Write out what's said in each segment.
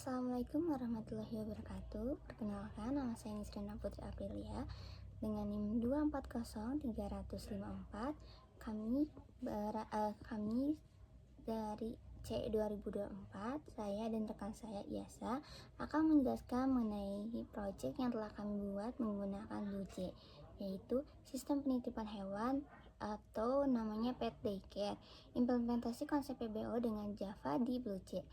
Assalamualaikum warahmatullahi wabarakatuh. Perkenalkan, nama saya Nisrina Putri Aprilia dengan NIM 240354. Kami dari C 2024, saya dan rekan saya Iasa akan menjelaskan mengenai proyek yang telah kami buat menggunakan BlueJ, yaitu sistem penitipan hewan atau namanya Pet Daycare, implementasi konsep PBO dengan Java di BlueJ.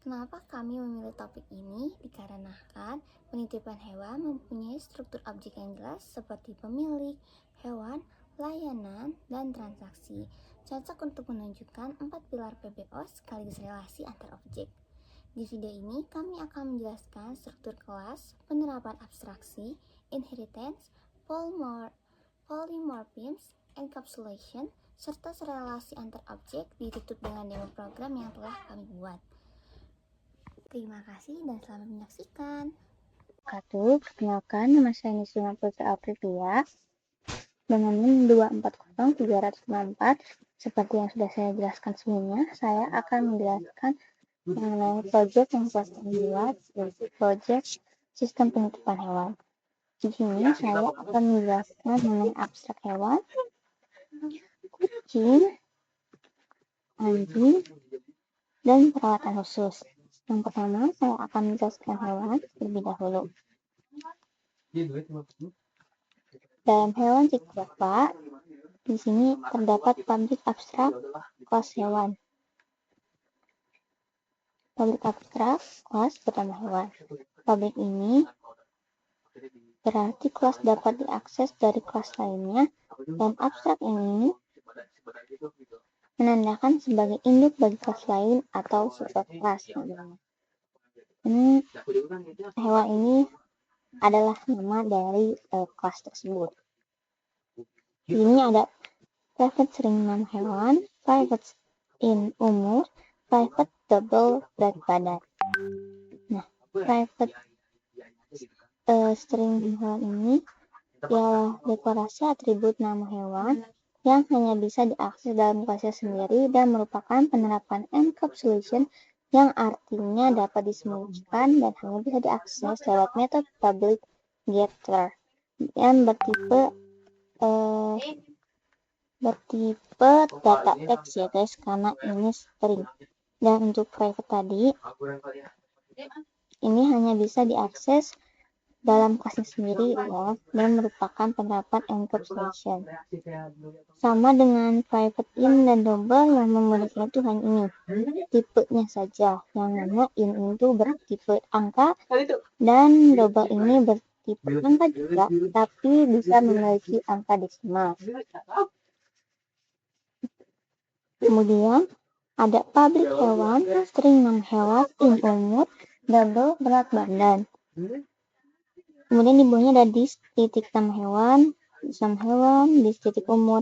Kenapa kami memilih topik ini? Dikarenakan penitipan hewan mempunyai struktur objek yang jelas seperti pemilik, hewan, layanan, dan transaksi. Cocok untuk menunjukkan 4 pilar PBO sekaligus relasi antar objek. Di video ini kami akan menjelaskan struktur kelas, penerapan abstraksi, inheritance, polymorphism, encapsulation, serta relasi antar objek, ditutup dengan demo program yang telah kami buat. Terima kasih dan selamat menyaksikan. Perkenalkan, nama saya Nisrina Putri Aprilia dengan NIM 240354. Seperti yang sudah saya jelaskan sebelumnya, saya akan menjelaskan mengenai proyek yang telah kami buat, yaitu proyek sistem penitipan hewan. Di sini saya akan menjelaskan mengenai abstrak hewan, kucing, anjing, dan perawatan khusus. Yang pertama, saya akan menjelaskan hewan terlebih dahulu. Dalam hewan Java, di sini terdapat pabrik abstrak kelas hewan. Pabrik abstrak kelas pertama hewan. Pabrik ini berarti kelas dapat diakses dari kelas lainnya, dan abstrak ini menandakan sebagai induk bagi kelas lain atau superkelas. Ini hewan ini adalah nama dari kelas tersebut. Ini ada private string nama hewan, private in umur, private double berat badan. Nah, private string hewan ini ialah deklarasi atribut nama hewan yang hanya bisa diakses dalam kelasnya sendiri dan merupakan penerapan encapsulation yang artinya dapat disembunyikan dan hanya bisa diakses lewat metode public getter yang bertipe data text ya guys, karena ini string. Dan untuk private tadi, ini hanya bisa diakses dalam kelasnya sendiri ya, dan merupakan penerapan encapsulation. Sama dengan private in dan double, yang membedakan itu hanya ini, tipenya saja. Yang mana in itu bertipe angka dan double ini bertipe angka juga, tapi bisa memiliki angka desimal. Kemudian ada public hewan, string nama hewan, in umur, double berat badan. Kemudian di bawahnya ada dis titik nama hewan, dis titik umur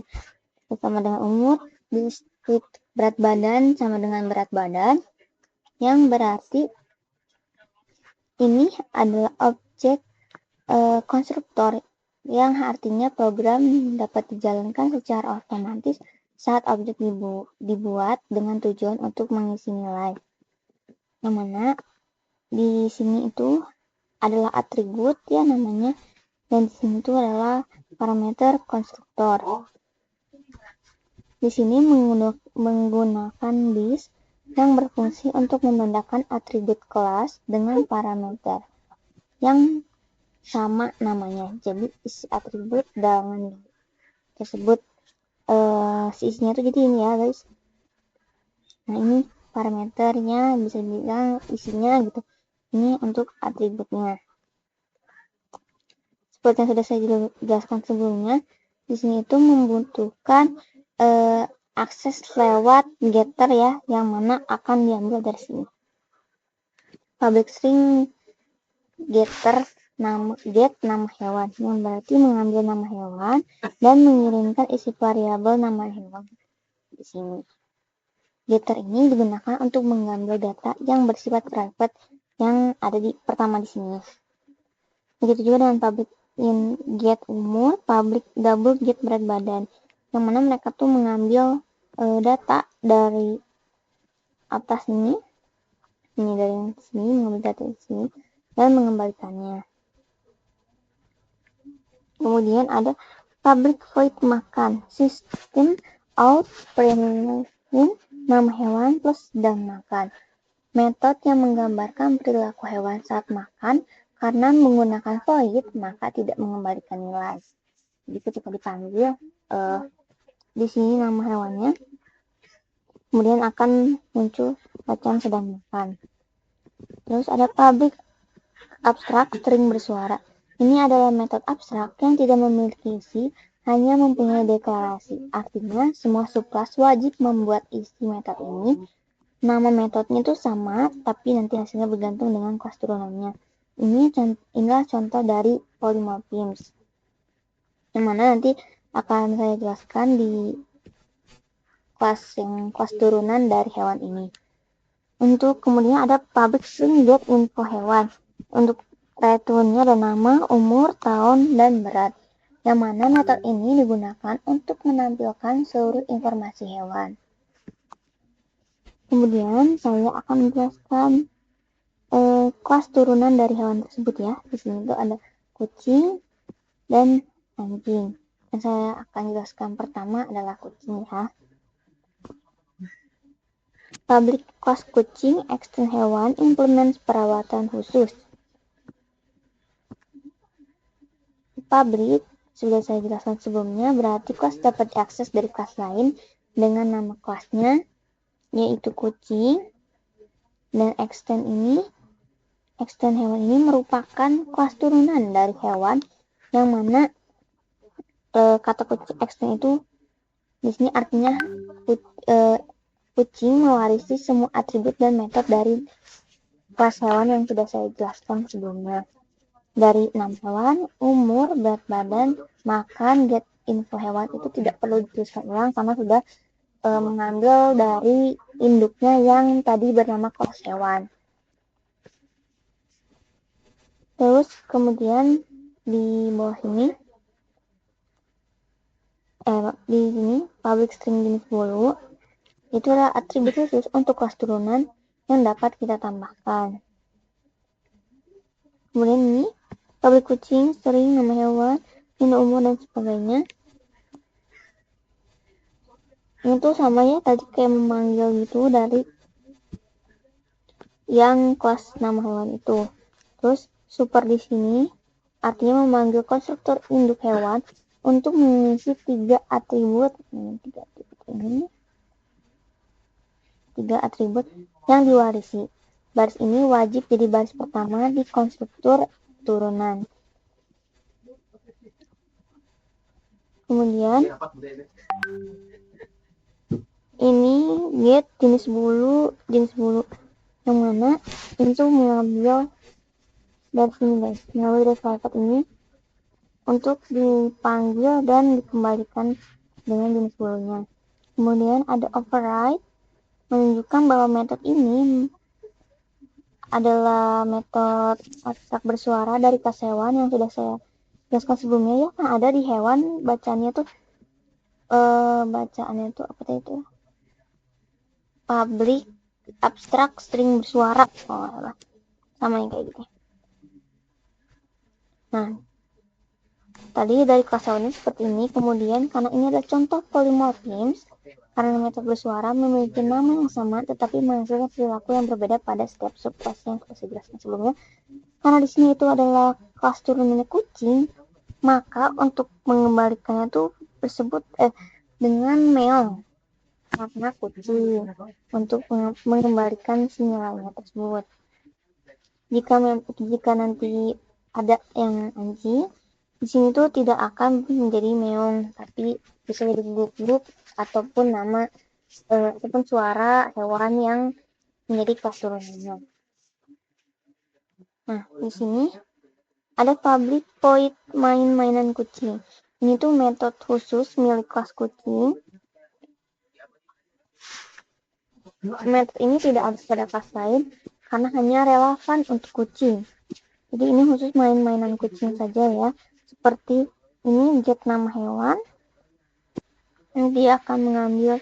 sama dengan umur, dis titik berat badan sama dengan berat badan, yang berarti ini adalah objek konstruktor yang artinya program dapat dijalankan secara otomatis saat objek dibuat dengan tujuan untuk mengisi nilai. Yang mana di sini itu adalah atribut ya namanya, dan di sini itu adalah parameter konstruktor. Di sini menggunakan this yang berfungsi untuk membedakan atribut kelas dengan parameter yang sama namanya. Jadi isi atribut dengan tersebut si isinya itu jadi ini ya guys. Nah ini parameternya, bisa dibilang isinya gitu. Ini untuk atributnya. Seperti yang sudah saya jelaskan sebelumnya, di sini itu membutuhkan akses lewat getter ya, yang mana akan diambil dari sini. Public string getter get nama hewan, yang berarti mengambil nama hewan dan mengirimkan isi variabel nama hewan di sini. Getter ini digunakan untuk mengambil data yang bersifat private yang ada di pertama di sini. Begitu juga dengan public in get umur, public double get berat badan, yang mana mereka tuh mengambil data dari atas ini dari sini, mengambil data di sini dan mengembalikannya. Kemudian ada public void makan, sistem out premium nama hewan plus sedang makan. Metode yang menggambarkan perilaku hewan saat makan karena menggunakan void maka tidak mengembalikan nilai. Jadi ketika dipanggil di sini nama hewannya, kemudian akan muncul bacaan sedang makan. Terus ada public abstrak string bersuara. Ini adalah metode abstrak yang tidak memiliki isi, hanya mempunyai deklarasi. Artinya, semua subclass wajib membuat isi metode ini. Nama metodenya itu sama, tapi nanti hasilnya bergantung dengan kelas turunannya. Inilah contoh dari polymorphisms, yang mana nanti akan saya jelaskan di kelas turunan dari hewan ini. Untuk kemudian ada public string get info hewan. Untuk returnnya ada nama, umur, tahun, dan berat. Yang mana metode ini digunakan untuk menampilkan seluruh informasi hewan. Kemudian saya akan menjelaskan kelas turunan dari hewan tersebut ya. Di sini tuh ada kucing dan anjing. Dan saya akan jelaskan pertama adalah kucing ya. Public kelas kucing, extend hewan, implement perawatan khusus. Public, sudah saya jelaskan sebelumnya, berarti kelas dapat diakses dari kelas lain dengan nama kelasnya, yaitu kucing. Dan extend hewan ini merupakan kelas turunan dari hewan, yang mana kata kucing extend itu di sini artinya kucing mewarisi semua atribut dan metode dari kelas hewan yang sudah saya jelaskan sebelumnya. Dari 6 hewan, umur, berat badan, makan, get info hewan itu tidak perlu dituliskan ulang karena sudah mengambil dari induknya yang tadi bernama kelas hewan. Terus kemudian di bawah sini di sini public string jenis bulu itu adalah atribut khusus untuk kelas turunan yang dapat kita tambahkan. Kemudian ini public kucing, string, nama hewan, ini umur dan sebagainya. Itu sama ya tadi kayak memanggil gitu dari yang kelas nama hewan itu. Terus super di sini artinya memanggil konstruktor induk hewan untuk mengisi tiga atribut yang diwarisi. Baris ini wajib jadi baris pertama di konstruktor turunan. Kemudian ini get jenis bulu yang mana itu mengambil dari sini guys, mengambil dari private ini untuk dipanggil dan dikembalikan dengan jenis bulunya. Kemudian ada override menunjukkan bahwa metode ini adalah metode abstrak bersuara dari kelas hewan yang sudah saya jelaskan sebelumnya ya. Kan ada di hewan bacaannya tuh apa itu? Public abstrak string bersuara. Sama yang kayak gitu. Nah, tadi dari kelas hewan ini seperti ini. Kemudian karena ini adalah contoh polymorphisms, karena metode bersuara memiliki nama yang sama tetapi menghasilkan perilaku yang berbeda pada setiap subclass yang sudah saya jelaskan sebelumnya. Karena di sini itu adalah kelas turunannya kucing, maka untuk mengembalikannya itu disebut dengan meong karena kucing untuk mengembalikan si nilainya tersebut. Jika nanti ada yang anjing, di sini tuh tidak akan menjadi meong, tapi bisa jadi grup ataupun nama ataupun suara hewan yang menjadi kelas turunannya. Nah, di sini ada public void mainan kucing. Ini tuh metode khusus milik kelas kucing. Metode ini tidak harus pada kelas lain karena hanya relevan untuk kucing. Jadi ini khusus mainan kucing saja ya. Seperti ini get nama hewan. Nanti akan mengambil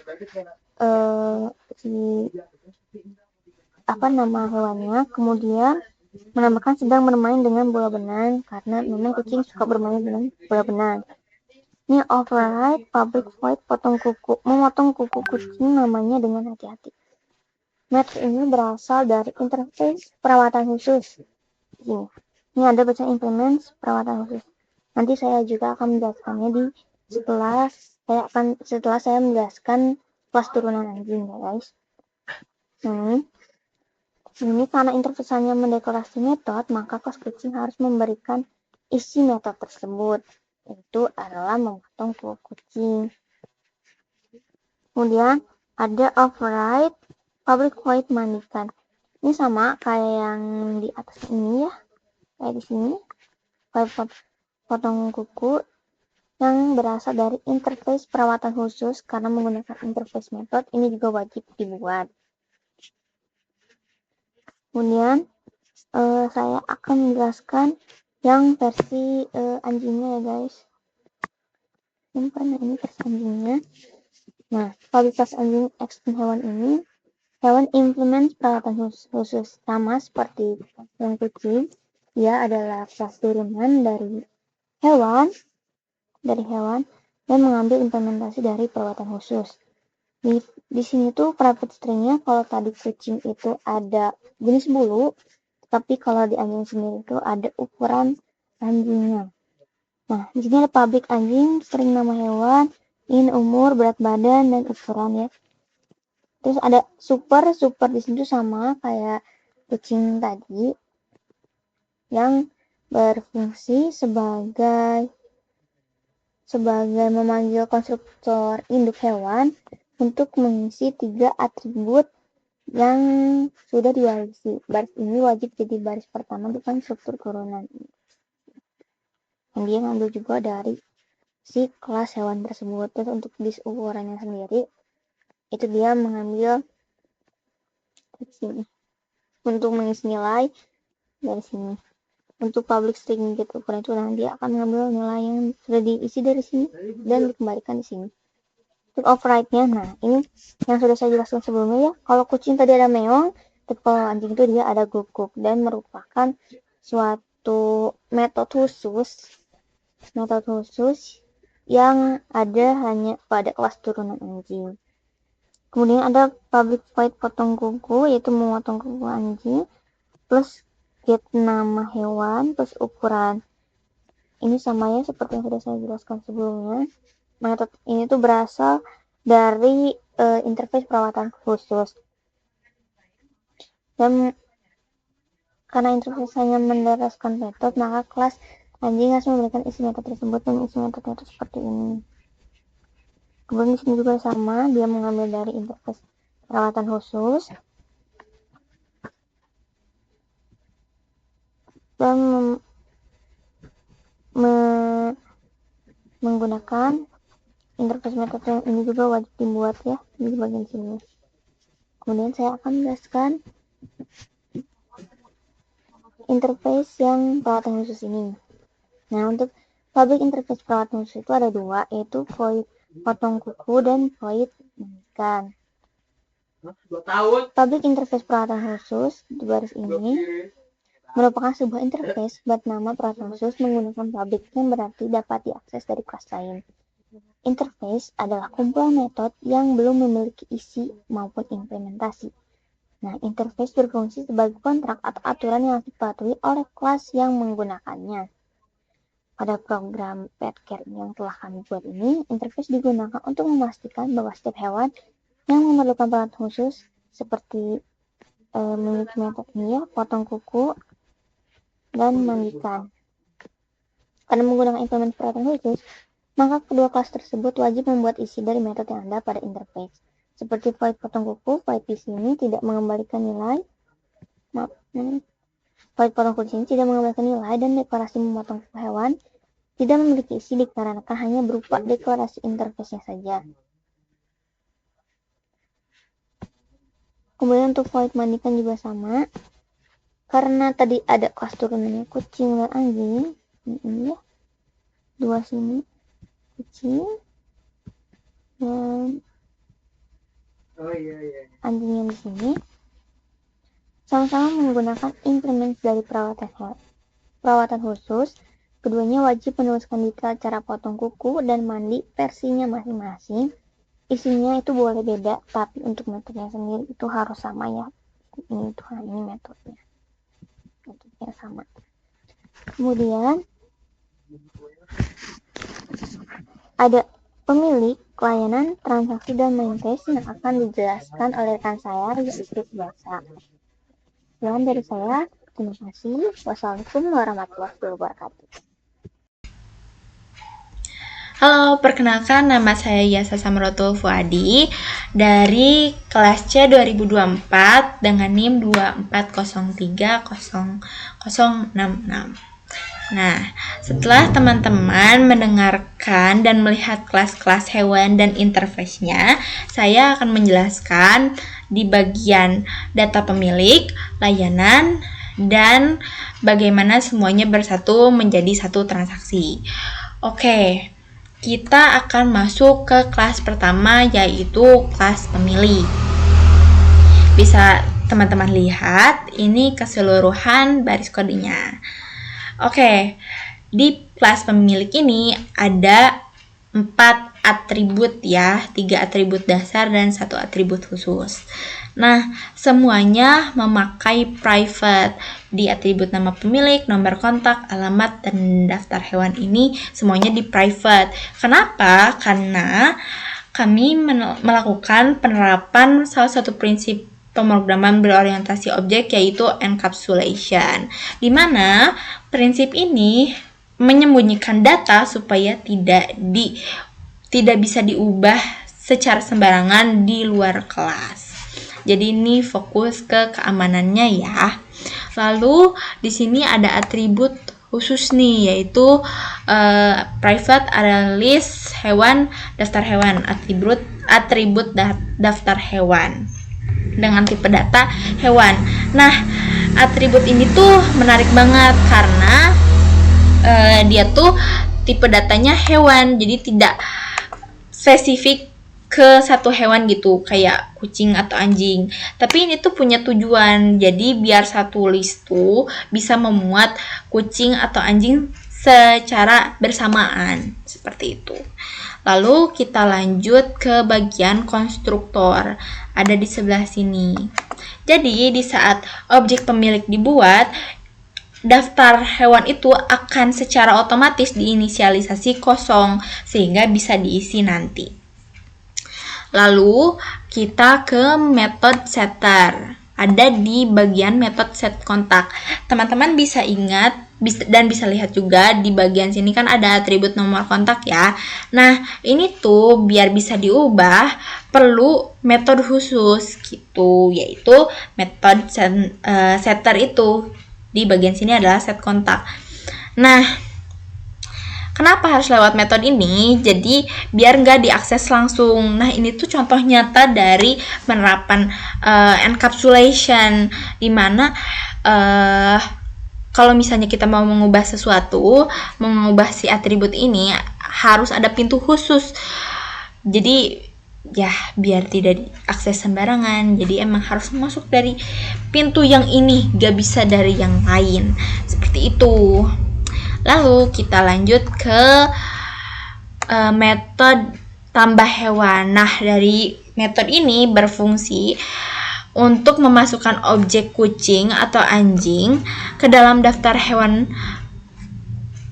nama hewannya, kemudian menambahkan sedang bermain dengan bola benang karena memang kucing suka bermain dengan bola benang. Ini override public void memotong kuku kucing namanya dengan hati-hati. Metode ini berasal dari interface perawatan khusus. Ini ada baca implement perawatan khusus. Nanti saya juga akan menjelaskannya setelah saya menjelaskan kelas turunan anjing ya guys. Ini karena interface hanya mendekorasi metode, maka kelas kucing harus memberikan isi metode tersebut. Itu adalah memotong kuku kucing. Kemudian ada override public void mandikan. Ini sama kayak yang di atas ini ya, kayak di sini. Potong kuku yang berasal dari interface perawatan khusus karena menggunakan interface method ini juga wajib dibuat. Kemudian saya akan menjelaskan yang versi anjingnya ya guys. Ini versi anjingnya. Nah, kualitas anjing ekstrim hewan ini, hewan implement perawatan khusus sama seperti yang kucing. Dia adalah kelas turunan dari hewan dan mengambil implementasi dari perawatan khusus. Di sini tuh private stringnya kalau tadi kucing itu ada jenis bulu, tapi kalau di anjing sendiri itu ada ukuran anjingnya. Nah, di sini ada public anjing, string nama hewan, umur, berat badan, dan ukuran ya. Terus ada super di sini tuh sama kayak kucing tadi yang berfungsi sebagai memanggil konstruktor induk hewan untuk mengisi 3 atribut yang sudah diwarisi. Baris ini wajib jadi baris pertama di konstruktor turunan. Dan dia ngambil juga dari si kelas hewan tersebut. Terus untuk dis ukurannya sendiri, itu dia mengambil sini untuk mengisi nilai dari sini. Untuk public string gitu ukuran itu nanti dia akan mengambil nilai yang sudah diisi dari sini dan dikembalikan di sini. Untuk override-nya, nah ini yang sudah saya jelaskan sebelumnya ya. Kalau kucing tadi ada meong, tapi kalau anjing itu dia ada guguk dan merupakan suatu metode khusus yang ada hanya pada kelas turunan anjing. Kemudian ada public void potong kuku, yaitu memotong kuku anjing plus get nama hewan plus ukuran. Ini sama ya seperti yang sudah saya jelaskan sebelumnya. Metode ini tuh berasal dari interface perawatan khusus. Dan karena interface hanya menjelaskan metode, maka kelas anjing harus memberikan isi metode tersebut dan isi metodenya itu seperti ini. Kemudian di sini juga sama, dia mengambil dari interface perawatan khusus dan menggunakan interface metode yang ini juga wajib dibuat ya di bagian sini. Kemudian saya akan menjelaskan interface yang perawatan khusus ini. Nah, untuk public interface perawatan khusus itu ada 2, yaitu void potong kuku dan void mandikan. Public interface perawatan khusus di baris ini merupakan sebuah interface bernama perawatan khusus menggunakan public yang berarti dapat diakses dari kelas lain. Interface adalah kumpulan metode yang belum memiliki isi maupun implementasi. Nah, interface berfungsi sebagai kontrak atau aturan yang dipatuhi oleh kelas yang menggunakannya. Pada program PetCare yang telah kami buat ini, interface digunakan untuk memastikan bahwa setiap hewan yang memerlukan perawatan khusus seperti memiliki metode ini ya, potong kuku dan mandikan. Karena menggunakan implement perawatan khusus, maka kedua kelas tersebut wajib membuat isi dari metode yang ada pada interface. Seperti void potong kuku, void di sini tidak mengembalikan nilai. Void potong kuku di sini tidak mengembalikan nilai dan deklarasi memotong kuku hewan tidak memiliki isi dikarenakan hanya berupa deklarasi interface-nya saja. Kemudian untuk void mandikan juga sama. Karena tadi ada kelas turunannya kucing dan anjing. Ini ya. 2 sini. Kucing dan anjing yang di sini. sama-sama menggunakan implement dari perawatan khusus. Keduanya wajib menuliskan detail cara potong kuku dan mandi versinya masing-masing. Isinya itu boleh beda, tapi untuk metodenya sendiri itu harus sama ya. Ini metodenya sama. Kemudian ada pemilik, layanan, transaksi, dan main case yang akan dijelaskan oleh rekan saya, yaitu biasa. Sekian dari saya. Terima kasih. Wassalamualaikum warahmatullahi wabarakatuh. Halo, perkenalkan nama saya Yasa Samrotul Fuadi dari kelas C 2024 dengan NIM 24030066. Nah, setelah teman-teman mendengarkan dan melihat kelas-kelas hewan dan interface-nya, saya akan menjelaskan di bagian data pemilik, layanan, dan bagaimana semuanya bersatu menjadi satu transaksi. Oke, kita akan masuk ke kelas pertama, yaitu kelas pemilik. Bisa teman-teman lihat, ini keseluruhan baris kodenya. Oke, di kelas pemilik ini ada 4 atribut ya, 3 atribut dasar dan 1 atribut khusus. Nah, semuanya memakai private. Di atribut nama pemilik, nomor kontak, alamat, dan daftar hewan ini semuanya di private. Kenapa? Karena kami melakukan penerapan salah satu prinsip pemrograman berorientasi objek, yaitu encapsulation, di mana prinsip ini menyembunyikan data supaya tidak bisa diubah secara sembarangan di luar kelas. Jadi ini fokus ke keamanannya ya. Lalu di sini ada atribut khusus nih, yaitu private area list hewan, daftar hewan, atribut daftar hewan dengan tipe data hewan. Nah, atribut ini tuh menarik banget karena dia tuh tipe datanya hewan, jadi tidak spesifik ke satu hewan gitu, kayak kucing atau anjing. Tapi ini tuh punya tujuan, jadi biar satu list tuh bisa memuat kucing atau anjing secara bersamaan, seperti itu. Lalu kita lanjut ke bagian konstruktor, ada di sebelah sini. Jadi di saat objek pemilik dibuat, daftar hewan itu akan secara otomatis diinisialisasi kosong sehingga bisa diisi nanti. Lalu kita ke method setter, ada di bagian method set kontak. Teman-teman bisa ingat dan bisa lihat juga di bagian sini kan ada atribut nomor kontak ya. Nah, ini tuh biar bisa diubah perlu metode khusus gitu, yaitu method setter itu di bagian sini adalah set kontak. Nah, kenapa harus lewat metode ini? Jadi biar nggak diakses langsung. Nah, ini tuh contoh nyata dari penerapan encapsulation, dimana kalau misalnya kita mau mengubah sesuatu, mengubah si atribut ini, harus ada pintu khusus. Jadi ya biar tidak diakses sembarangan, jadi emang harus masuk dari pintu yang ini, gak bisa dari yang lain, seperti itu. Lalu kita lanjut ke metode tambah hewan. Nah, dari metode ini berfungsi untuk memasukkan objek kucing atau anjing ke dalam daftar hewan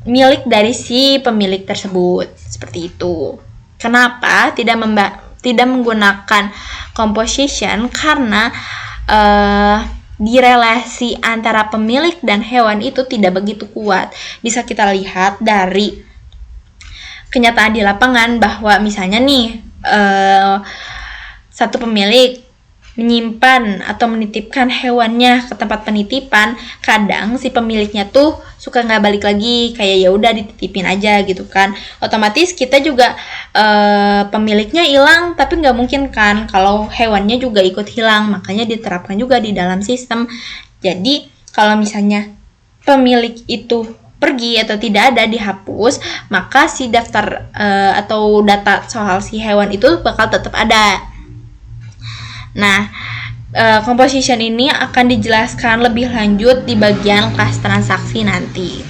milik dari si pemilik tersebut, seperti itu. Kenapa tidak menggunakan composition? Karena di relasi antara pemilik dan hewan itu tidak begitu kuat. Bisa kita lihat dari kenyataan di lapangan bahwa misalnya nih satu pemilik menyimpan atau menitipkan hewannya ke tempat penitipan, kadang si pemiliknya tuh suka nggak balik lagi, kayak ya udah dititipin aja gitu kan. Otomatis kita juga pemiliknya hilang, tapi nggak mungkin kan kalau hewannya juga ikut hilang, makanya diterapkan juga di dalam sistem. Jadi kalau misalnya pemilik itu pergi atau tidak ada, dihapus, maka si daftar atau data soal si hewan itu bakal tetap ada. Nah, composition ini akan dijelaskan lebih lanjut di bagian kelas transaksi nanti.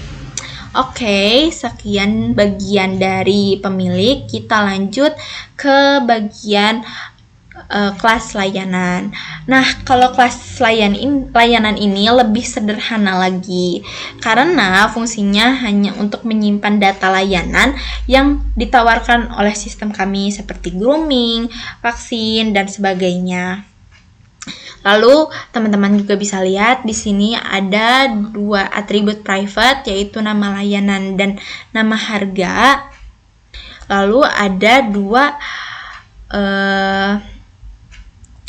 Oke, sekian bagian dari pemilik. Kita lanjut ke bagian kelas layanan. Nah, kalau kelas layanan ini lebih sederhana lagi, karena fungsinya hanya untuk menyimpan data layanan yang ditawarkan oleh sistem kami seperti grooming, vaksin, dan sebagainya. Lalu teman-teman juga bisa lihat di sini ada 2 atribut private, yaitu nama layanan dan nama harga. Lalu ada 2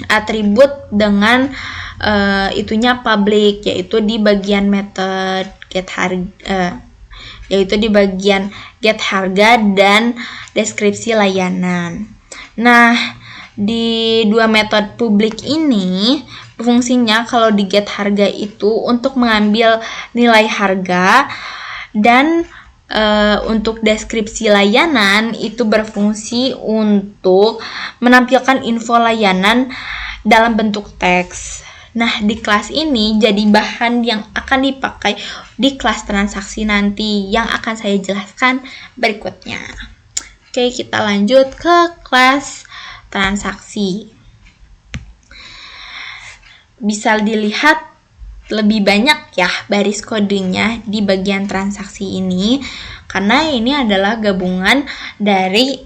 atribut dengan itunya public, yaitu di bagian method get harga, yaitu di bagian get harga dan deskripsi layanan. Nah, di 2 metode publik ini fungsinya kalau di get harga itu untuk mengambil nilai harga, dan untuk deskripsi layanan itu berfungsi untuk menampilkan info layanan dalam bentuk teks. Nah, di kelas ini jadi bahan yang akan dipakai di kelas transaksi nanti yang akan saya jelaskan berikutnya. Oke, kita lanjut ke kelas transaksi. Bisa dilihat lebih banyak ya baris kodenya di bagian transaksi ini, karena ini adalah gabungan dari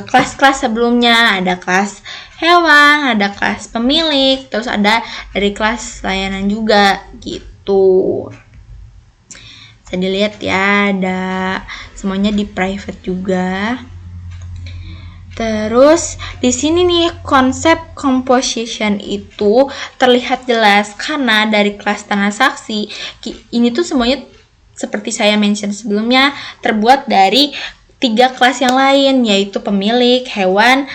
kelas-kelas sebelumnya. Ada kelas hewan, ada kelas pemilik, terus ada dari kelas layanan juga gitu. Bisa dilihat ya, ada semuanya di private juga. Terus di sini nih konsep composition itu terlihat jelas karena dari kelas transaksi ini tuh semuanya seperti saya mention sebelumnya terbuat dari 3 kelas yang lain, yaitu pemilik, hewan,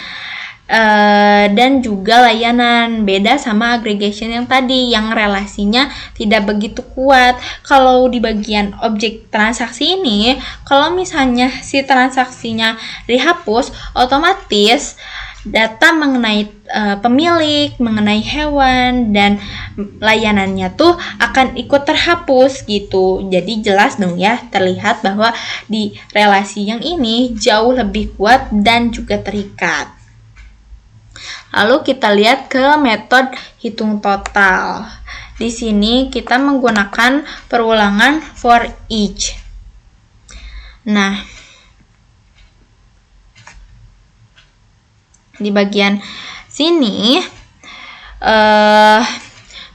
dan juga layanan. Beda sama aggregation yang tadi yang relasinya tidak begitu kuat. Kalau di bagian objek transaksi ini, kalau misalnya si transaksinya dihapus, otomatis data mengenai pemilik, mengenai hewan, dan layanannya tuh akan ikut terhapus gitu. Jadi jelas dong ya, terlihat bahwa di relasi yang ini jauh lebih kuat dan juga terikat. Lalu kita lihat ke metode hitung total. Di sini kita menggunakan perulangan for each. Nah, di bagian sini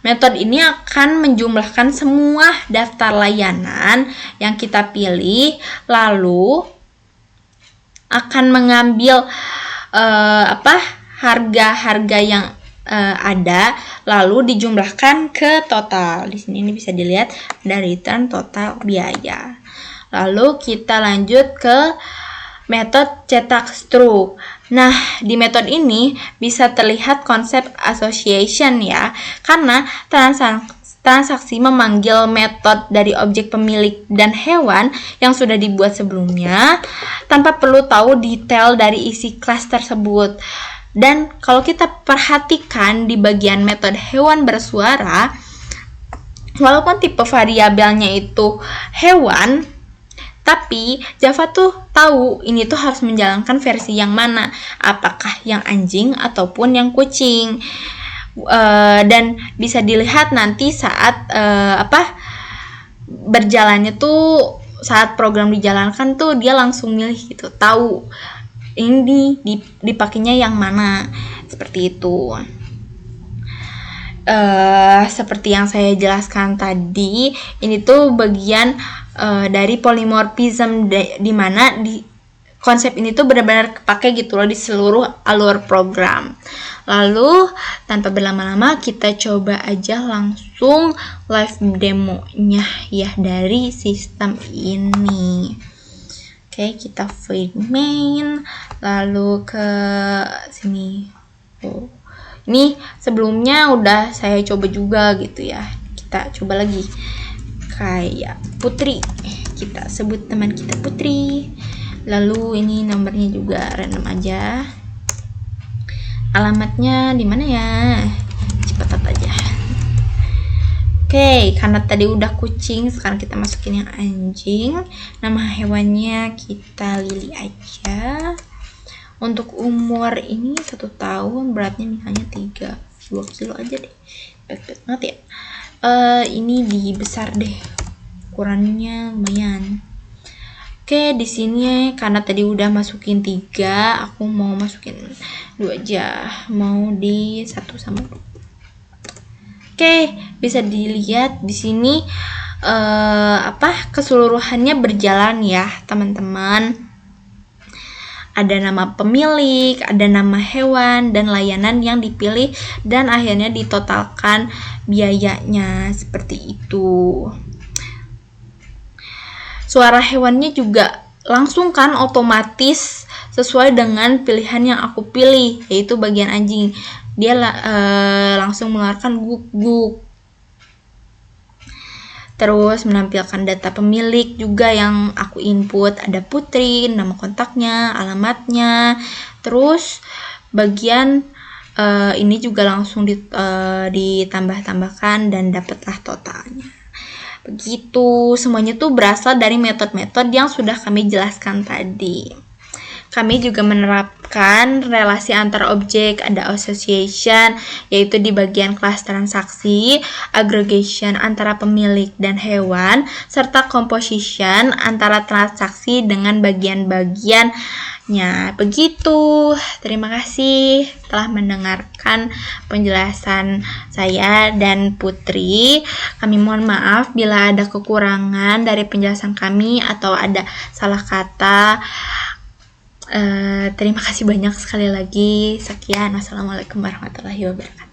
metode ini akan menjumlahkan semua daftar layanan yang kita pilih, lalu akan mengambil harga-harga yang ada, lalu dijumlahkan ke total. Di sini ini bisa dilihat dari return total biaya. Lalu kita lanjut ke metode cetak struk. Nah, di metode ini bisa terlihat konsep association ya, karena transaksi memanggil metode dari objek pemilik dan hewan yang sudah dibuat sebelumnya tanpa perlu tahu detail dari isi kelas tersebut. Dan kalau kita perhatikan di bagian metode hewan bersuara, walaupun tipe variabelnya itu hewan, tapi Java tuh tahu ini tuh harus menjalankan versi yang mana, apakah yang anjing ataupun yang kucing. Dan bisa dilihat nanti saat berjalannya tuh, saat program dijalankan tuh dia langsung milih gitu, tahu ini dipakainya yang mana, seperti itu. Seperti yang saya jelaskan tadi, ini tuh bagian dari polymorphism, di mana di konsep ini tuh benar-benar kepake gitu loh di seluruh alur program. Lalu tanpa berlama-lama kita coba aja langsung live demonya ya dari sistem ini. Oke, kita void main, lalu ke sini. Ini sebelumnya udah saya coba juga gitu ya. Kita coba lagi. Kayak Putri. Kita sebut teman kita Putri. Lalu ini nomornya juga random aja. Alamatnya di mana ya? Cepat aja. Oke, karena tadi udah kucing, sekarang kita masukin yang anjing. Nama hewannya kita Lili aja. Untuk umur ini 1 tahun, beratnya misalnya 2 kilo aja deh. Berat banget ya. Ini dibesar deh. Ukurannya lumayan. Oke, di sini karena tadi udah masukin 3, aku mau masukin 2 aja. Mau di 1 sama 2. Oke, bisa dilihat di sini keseluruhannya berjalan ya, teman-teman. Ada nama pemilik, ada nama hewan dan layanan yang dipilih dan akhirnya ditotalkan biayanya seperti itu. Suara hewannya juga langsung kan otomatis sesuai dengan pilihan yang aku pilih, yaitu bagian anjing. Dia langsung mengeluarkan guk-guk. Terus menampilkan data pemilik juga yang aku input, ada Putri, nama kontaknya, alamatnya. Terus bagian ini juga langsung ditambah-tambahkan dan dapatlah totalnya. Begitu, semuanya tuh berasal dari metode-metode yang sudah kami jelaskan tadi. Kami juga menerapkan relasi antar objek, ada association, yaitu di bagian kelas transaksi, aggregation antara pemilik dan hewan, serta composition antara transaksi dengan bagian-bagiannya. Begitu, terima kasih telah mendengarkan penjelasan saya dan Putri. Kami mohon maaf bila ada kekurangan dari penjelasan kami atau ada salah kata. Terima kasih banyak sekali lagi. Sekian. Wassalamualaikum warahmatullahi wabarakatuh.